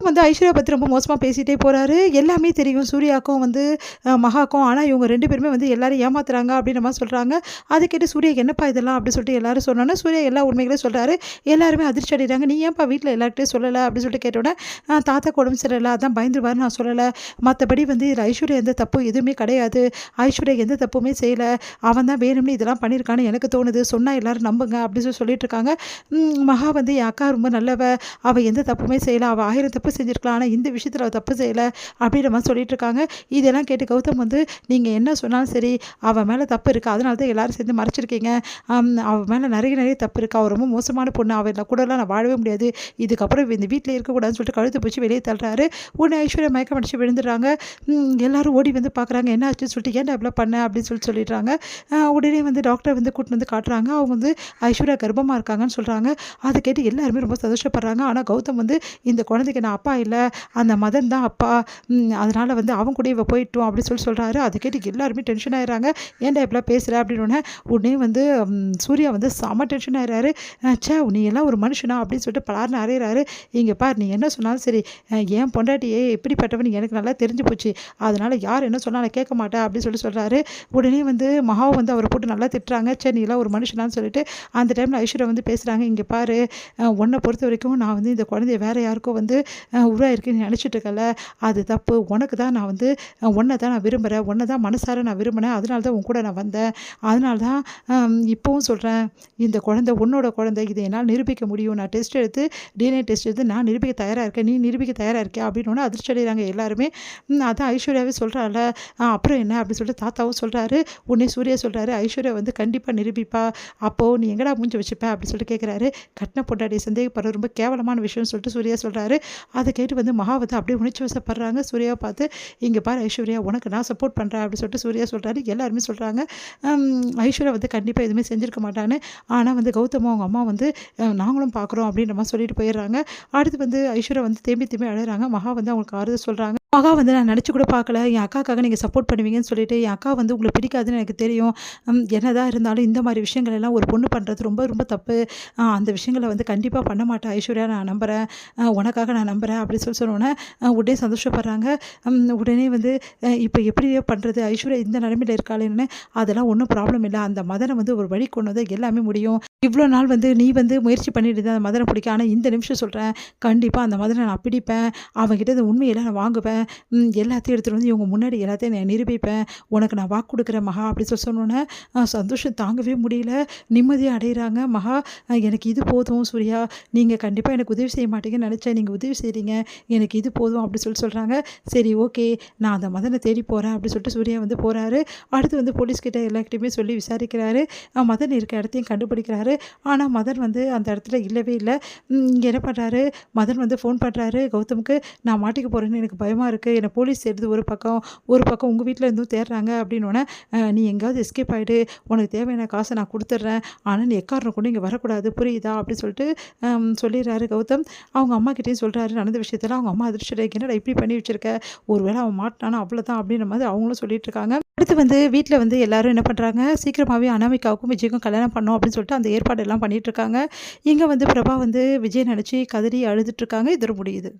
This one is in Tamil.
வந்து ஐஸ்வர்யா பத்தி ரொம்ப மோசமா பேசிட்டே போறாரு. எல்லாமே தெரியும் சூர்யாவுக்கும் வந்து மகாக்கும். ஆனா இவங்க 2 பேருமே வந்து எல்லாரையும் ஏமாத்துறாங்க அப்படின்ற மாரி சொல்றாங்க. அத கேட்டு சூர்யாக்கு என்னப்பா இதெல்லாம் அப்படின்னு சொல்லிட்டு எல்லாரும் சொன்னோனே, சூர்யா எல்லா உண்மைகளையும் சொல்றாரு. எல்லாருமே அதிர்ச்சி அடைறாங்க. நீ ஏன்பா வீட்ல எல்லார்கிட்டயும் சொல்லல அப்படின்னு சொல்லிட்டு கேட்டோனே, தாத்தாக்கு உடம்பு சரியில்ல அதான் பயந்துருவாருன்னு நான் சொல்லல. மத்தபடி வந்து இதுல ஐஸ்வர்யா எந்த தப்பும் எதுவுமே கிடையாது. ஐஸ்வர்யா எந்த தப்புமே செய்யல. அவன் தான் வேணும்னே இதெல்லாம் பண்ணியிருக்கான்னு எனக்கு தோணுது. சொன்னா எல்லாரும் நம்புங்க அப்படின்னு சொல்லிட்டு இருக்காங்க. மகா வந்து என் அக்கா ரொம்ப நல்லவ. அவ எந்த தப்புமே செய்யல. அவ 1000 தப்பு செஞ்சிருக்கலாம். ஆனா இந்த விஷயத்துல அவ தப்பு செய்யல அப்படின்ற மாரி சொல்லிட்டு இருக்காங்க. இதெல்லாம் கேட்டு கௌதம் வந்து நீங்க என்ன சொன்னாலும் சரி, அவ மேல தப்பு இருக்கு. அதனால தான் எல்லாரும் சேர்ந்து மறைச்சிருக்கீங்க. அவ மேல நெறைய தப்பு இருக்கு. அவ ரொம்ப மோசமான பொண்ணு. அவ கூடலாம் நான் வாழவே முடியாது. இதுக்கப்புறம் இந்த வீட்ல இருக்கக்கூடாதுன்னு சொல்லிட்டு கழுத்த பிடிச்சு வெளியே தள்ளுறாரு. உடனே ஐஸ்வர்யா மயக்கம் அடிச்சு விழுந்துடுறாங்க. எல்லாரும் ஓடி வந்து பார்க்குறாங்க. என்ன ஆச்சுன்னு சொல்லிட்டு ஏன்டா இப்படிலாம் பண்ண அப்படின்னு சொல்லிடுறாங்க. உடனே வந்து டாக்டர் வந்து கூட்டிட்டு வந்து காட்டுறாங்க. அவங்க வந்து ஐஸ்வர்யா கர்ப்பமா இருக்காங்கன்னு சொல்றாங்க. அத கேட்டு எல்லாருமே ரொம்ப சந்தோஷப்படுறாங்க. ஆனா கௌதம் வந்து இந்த குழந்தைக்கு நான் அப்பா இல்ல. அந்த மதன் தான் அப்பா. அதனால வந்து அவன் கூட இவ போயிட்டோம் அப்படின்னு சொல்றாரு. அத கேட்டு எல்லாருமே டென்ஷன் ஆயிடுறாங்க. ஏன்டா இப்படிலாம் பேசுற அப்படின்னோனே, உடனே வந்து சூர்யா வந்து செம டென்ஷன் ஆயிடுறாரு. ச்சே நீ எல்லாம் ஒரு மனுஷனா அப்படின்னு சொல்லிட்டு பலார்னு அறையிறாரு. இங்க பார் நீ என்ன சொன்னாலும் சரி, என் பொண்டாட்டியே எப்படிப்பட்டவன் எனக்கு நல்லா தெரிஞ்சு போச்சு. அதனால யார் என்ன சொன்னாலும் நான் கேட்க மாட்டேன் அப்படின்னு சொல்றாரு. உடனே வந்து மகாவ வந்து அவர போட்டு நல்லா திட்டுறாங்க. ச்சே நீ எல்லாம் ஒரு மனுஷனான்னு சொல்லிட்டு அந்த டைம்ல ஐஸ்வர்யா வந்து பேசுறாங்க. இங்க பாரு உன்னை பொறுத்த வரைக்கும் நான் வந்து இந்த குழந்தைய வேற யாருக்கோ வந்து உருவாயிருக்குன்னு நீ நினச்சிட்டு இருக்கல. அது தப்பு. உனக்கு தான் நான் வந்து உன்னை தான் நான் விரும்புகிறேன். உன்னை தான் மனசார நான் விரும்பினேன். அதனால தான் உன் கூட நான் வந்தேன். அதனால தான் இப்போவும் சொல்கிறேன். இந்த குழந்தை உன்னோட குழந்தை. இதை என்னால் நிரூபிக்க முடியும். நான் டெஸ்ட் எடுத்து டிஎன்ஏ டெஸ்ட் எடுத்து நான் நிரூபிக்க தயாராக இருக்கேன். நீ நிரூபிக்க தயாராக இருக்கியா அப்படின்னு அதிர்ச்சி அடைகிறாங்க எல்லாருமே. அதான் ஐஸ்வர்யாவே சொல்கிறாள். அப்புறம் என்ன அப்படின்னு சொல்லிட்டு தாத்தாவும் சொல்கிறாரு. உடனே சூர்யா சொல்கிறாரு ஐஸ்வர்யா வந்து கண்டிப்பாக நிரூபிப்பா. அப்போது நீ எங்கடா மூஞ்சி வச்சுப்ப அப்படின்னு சொல்லிட்டு கேட்குறாரு. கட்டின பொண்டாட்டியை சந்தேகப்படுறது ரொம்ப கேவலமான விஷயம்னு சொல்லிட்டு சூர்யா சொல்கிறாரு. அதை கேட்டு வந்து மகா வந்து அப்படியே உணர்ச்சி வசப்படுறாங்க. சூர்யாவை பார்த்து இங்கே பாரு ஐஸ்வர்யா உனக்கு நான் சப்போர்ட் பண்ணுறேன் அப்படின்னு சொல்லிட்டு சூர்யா சொல்கிறாரு. எல்லாருமே சொல்கிறாங்க ஐஸ்வர்யா வந்து கண்டிப்பாக எதுவுமே செஞ்சுருக்க மாட்டான்னு. ஆனால் வந்து கௌதமும் அவங்க அம்மா வந்து நாங்களும் பார்க்குறோம் அப்படின்ற மாதிரி சொல்லிட்டு போயிடுறாங்க. அடுத்து வந்து ஐஸ்வர்யா வந்து திரும்பி அழுகிறாங்க. மகா வந்து அவங்களுக்கு ஆறுதல் சொல்கிறாங்க. மகா வந்து நான் நினச்சி கூட பார்க்கல. என் அக்காக்காக நீங்கள் சப்போர்ட் பண்ணுவீங்கன்னு சொல்லிட்டு. என் அக்கா வந்து உங்களுக்கு பிடிக்காதுன்னு எனக்கு தெரியும். என்னதான் இருந்தாலும் இந்த மாதிரி விஷயங்கள் எல்லாம் ஒரு பொண்ணு பண்ணுறது ரொம்ப ரொம்ப தப்பு. அந்த விஷயங்களை வந்து கண்டிப்பாக பண்ண மாட்டேன் ஐஸ்வர்யா நான் நம்புகிறேன். உனக்காக நான் நம்புகிறேன் அப்படின்னு சொன்னோன்னே உடனே சந்தோஷப்படுறாங்க. உடனே வந்து இப்போ எப்படியோ பண்ணுறது ஐஸ்வர்யா இந்த நிலைமையில் இருக்காளேன்னு அதெல்லாம் ஒன்றும் ப்ராப்ளம் இல்லை. அந்த மதனை வந்து ஒரு வழி கொண்டு வந்து எல்லாமே முடியும். இவ்வளோ நாள் வந்து நீ வந்து முயற்சி பண்ணிட்டு தான் அந்த மதனை பிடிக்க. ஆனால் இந்த நிமிஷம் சொல்கிறேன் கண்டிப்பாக அந்த மதனை நான் பிடிப்பேன். அவங்ககிட்ட இந்த உண்மையெல்லாம் நான் வாங்குவேன். எல்லாத்தையும் எடுத்துகிட்டு வந்து இவங்க முன்னாடி எல்லாத்தையும் நான் நிரூபிப்பேன். உனக்கு நான் வாக்கு கொடுக்குறேன் மகா அப்படி சொன்னோன்னே சந்தோஷம் தாங்கவே முடியல. நிம்மதியாக அடைகிறாங்க. மகா எனக்கு இது போதும் சூர்யா. நீங்கள் கண்டிப்பாக எனக்கு உதவி செய்ய மாட்டீங்கன்னு நினச்சேன். நீங்கள் உதவி செய்கிறீங்க. எனக்கு இது போதும் அப்படி சொல்கிறாங்க. சரி ஓகே நான் அந்த மதனை தேடி போகிறேன் அப்படி சொல்லிட்டு சூர்யா வந்து போகிறாரு. அடுத்து வந்து போலீஸ்கிட்ட எல்லாக்கிட்டையுமே சொல்லி விசாரிக்கிறாரு. மதன் இருக்க இடத்தையும் கண்டுபிடிக்கிறாரு. ஆனால் மதன் வந்து அந்த இடத்துல இல்லவே இல்லை. இங்கே என்ன பண்ணுறாரு மதன் வந்து ஃபோன் பண்ணுறாரு கௌதமுக்கு. நான் மாட்டிக்க போகிறேன்னு எனக்கு பயமாக இருக்குது. என்னை போலீஸ் தேடுது ஒரு பக்கம் உங்கள் வீட்டில் இருந்தும் தேடுறாங்க அப்படின்னோடனே நீ எங்கேயாவது எஸ்கேப் ஆகிடு. உனக்கு தேவையான காசை நான் கொடுத்துட்றேன். ஆனால் நீ எக்காரணம் கொண்டு இங்கே வரக்கூடாது புரியுதா அப்படின்னு சொல்லிட்டு சொல்லிடுறாரு கௌதம். அவங்க அம்மா கிட்டேயும் சொல்கிறாரு நடந்த விஷயத்தெல்லாம். அவங்க அம்மா அதிர்ச்சி என்னடா இப்படி பண்ணி வச்சுருக்க. ஒரு வேளை அவன் மாட்டினானா அவ்வளோதான் அப்படின்ற மாதிரி அவங்களும் சொல்லிட்டு இருக்காங்க. அடுத்து வந்து வீட்டில் வந்து எல்லாரும் என்ன பண்ணுறாங்க சீக்கிரமாகவே அனாமிகாவுக்கும் விஜய்க்கும் கல்யாணம் பண்ணோம் அப்படின்னு சொல்லிட்டு அந்த ஏற்பாடு எல்லாம் பண்ணிட்டு இருக்காங்க. இங்கே வந்து பிரபா வந்து விஜய் நினச்சி கதறி அழுதுட்டு இருக்காங்க. இதோட முடியுது.